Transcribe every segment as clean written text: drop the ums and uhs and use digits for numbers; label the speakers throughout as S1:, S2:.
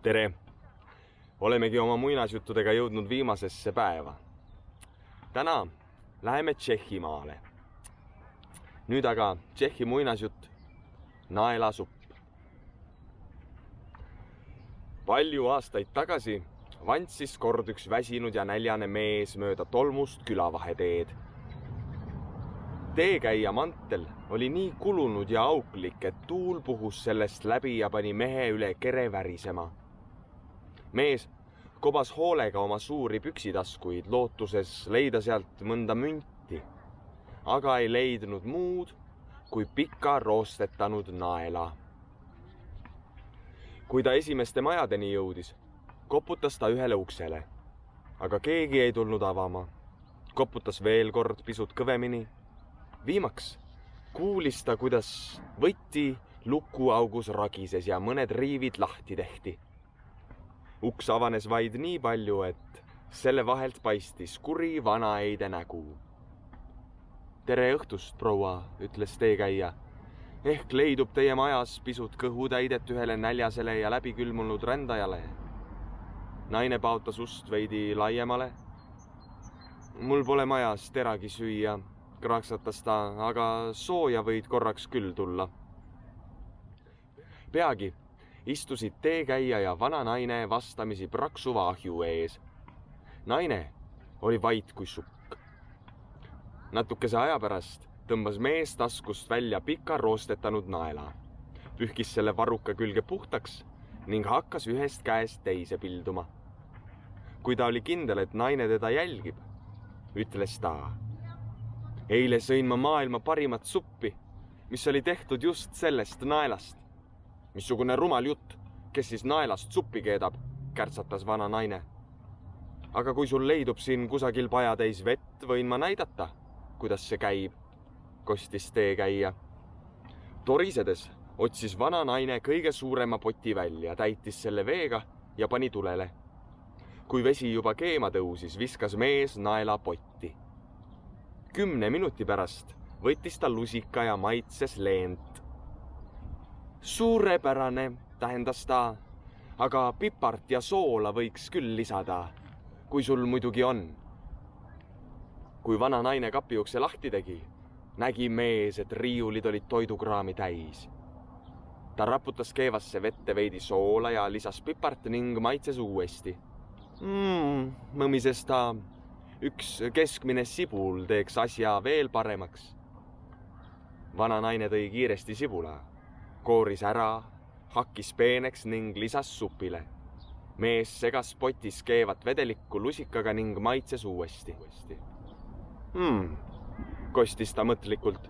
S1: Tere! Olemegi oma muinasjuttudega jõudnud viimasesse päeva. Täna läheme Tšehhimaale. Nüüd aga Tšehhi muinasjutt Naelasupp. Palju aastaid tagasi vantsis kord üks väsinud ja näljane mees mööda tolmust külavaheteed. Teekäija mantel oli nii kulunud ja auklik, et tuul puhus sellest läbi ja pani mehe üle kere värisema. Mees kobas hoolega oma suuri püksitaskuid, lootuses leida sealt mõnda münti, aga ei leidnud muud kui pika roostetanud naela. Kui ta esimeste majadeni jõudis, koputas ta ühele uksele, aga keegi ei tulnud avama. Koputas veel kord pisut kõvemini. Viimaks kuulis ta, kuidas võtti lukuaugus ragises ja mõned riivid lahti tehti. Uks avanes vaid nii palju, et selle vahelt paistis kuri vanaeide nägu. Tere õhtust, proua, ütles teekäija. Ehk leidub teie majas pisut kõhutäidet ühele näljasele ja läbikülmunud rändajale. Naine paotas ust veidi laiemale. Mul pole majas teragi süüa, kraaksatas ta, aga sooja võid korraks küll tulla. Peagi istusid teekäija ja vana naine vastamisi praksuva ahju ees. Naine oli vait kui sukk. Natukese aja pärast tõmbas mees taskust välja pika roostetanud naela, pühkis selle varruka külge puhtaks ning hakkas ühest käest teise pilduma. Kui ta oli kindel, et naine teda jälgib, ütles ta: Eile sõin ma maailma parimat suppi, mis oli tehtud just sellest naelast. Missugune rumal jutt, kes siis naelast suppi keedab, kärtsatas vana naine. Aga kui sul leidub siin kusagil pajatäis vett, võin ma näidata, kuidas see käib, kostis teekäija. Torisedes otsis vana naine kõige suurema poti välja, täitis selle veega ja pani tulele. Kui vesi juba keema tõusis, viskas mees naela potti. 10 minuti pärast võttis ta lusika ja maitses leent. Suurepärane, tähendas ta, aga pipart ja soola võiks küll lisada, kui sul muidugi on. Kui vana naine kapiukse lahti tegi, nägi mees, et riiulid olid toidukraami täis. Ta raputas keevasse vette veidi soola ja lisas pipart ning maitses uuesti. Mõmises ta, üks keskmine sibul teeks asja veel paremaks. Vana naine tõi kiiresti sibula, kooris ära, hakkis peeneks ning lisas supile. Mees segas potis keevat vedelikku lusikaga ning maitses uuesti. Kostis ta mõtlikult,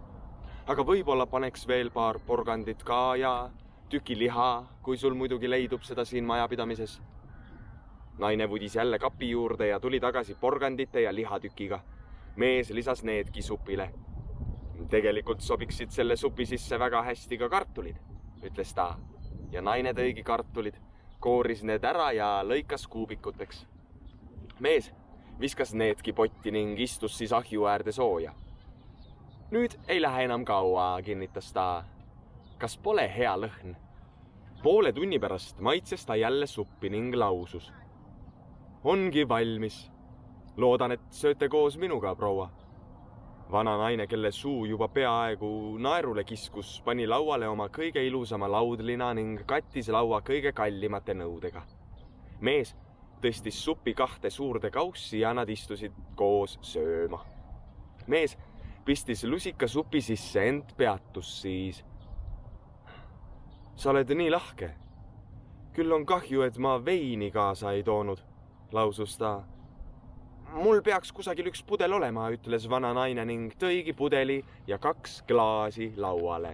S1: aga võib-olla paneks veel paar porgandit ka ja tüki liha, kui sul muidugi leidub seda siin majapidamises. Naine vudis jälle kapi juurde ja tuli tagasi porgandite ja lihatükiga. Mees lisas needki supile. Tegelikult sobiksid selle supi sisse väga hästi ka kartulid, ütles ta. Ja naine tõigi kartulid, kooris need ära ja lõikas kuubikuteks. Mees viskas needki potti ning istus siis ahju äärde sooja. Nüüd ei lähe enam kaua, kinnitas ta. Kas pole hea lõhn? Poole tunni pärast maitses ta jälle suppi ning lausus: Ongi valmis. Loodan, et sööte koos minuga, proua. Vana naine, kelle suu juba peaaegu naerule kiskus, pani lauale oma kõige ilusama laudlina ning kattis laua kõige kallimate nõudega. Mees tõstis supi 2 suurde kaussi ja nad istusid koos sööma. Mees pistis lusika supi sisse, ent peatus siis. Sa oled nii lahke. Küll on kahju, et ma veini kaasa ei toonud, lausus ta. Mul peaks kusagil üks pudel olema, ütles vana naine ning tõigi pudeli ja 2 klaasi lauale.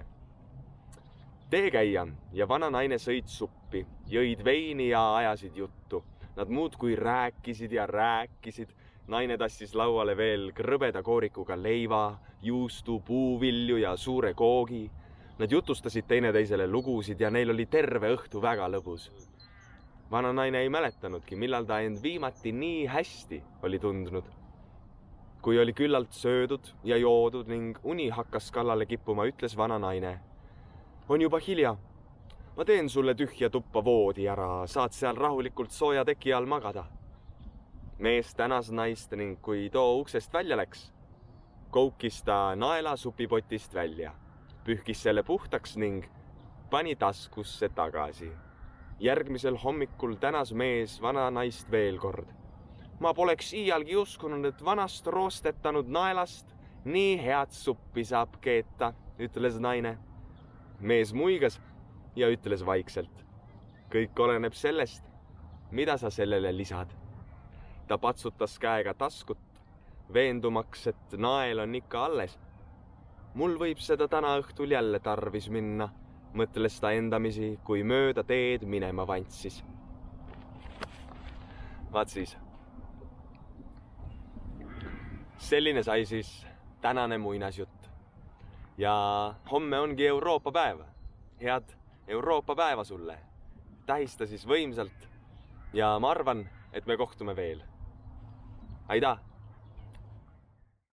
S1: Teekäija ja vana naine sõid suppi, jõid veini ja ajasid juttu. Nad muudkui rääkisid ja rääkisid. Naine tassis lauale veel krõbeda koorikuga leiva, juustu, puuvilju ja suure koogi. Nad jutustasid teineteisele lugusid ja neil oli terve õhtu väga lõbus. Vana naine ei mäletanudki, millal ta end viimati nii hästi oli tundnud. Kui oli küllalt söödud ja joodud ning uni hakkas kallale kippuma, ütles vana naine: On juba hilja. ma teen sulle tühja tuppa voodi ära, saad seal rahulikult sooja teki all magada. Mees tänas naist ning kui too uksest välja läks, koukis ta naela supipotist välja, pühkis selle puhtaks ning pani taskusse tagasi. Järgmisel hommikul tänas mees vana naist veel kord. Ma poleks iialgi uskunud, et vanast roostetanud naelast nii head suppi saab keeta, ütles naine. Mees muigas ja ütles vaikselt. Kõik oleneb sellest, mida sa sellele lisad. Ta patsutas käega taskut, veendumaks, et nael on ikka alles. Mul võib seda täna õhtul jälle tarvis minna, mõtles ta endamisi, kui mööda teed minema vantsis. Vaat siis. Selline sai siis tänane muinasjutt. Ja homme ongi Euroopa päev. Head Euroopa päeva sulle. Tähista siis võimsalt ja ma arvan, et me kohtume veel. Aitäh!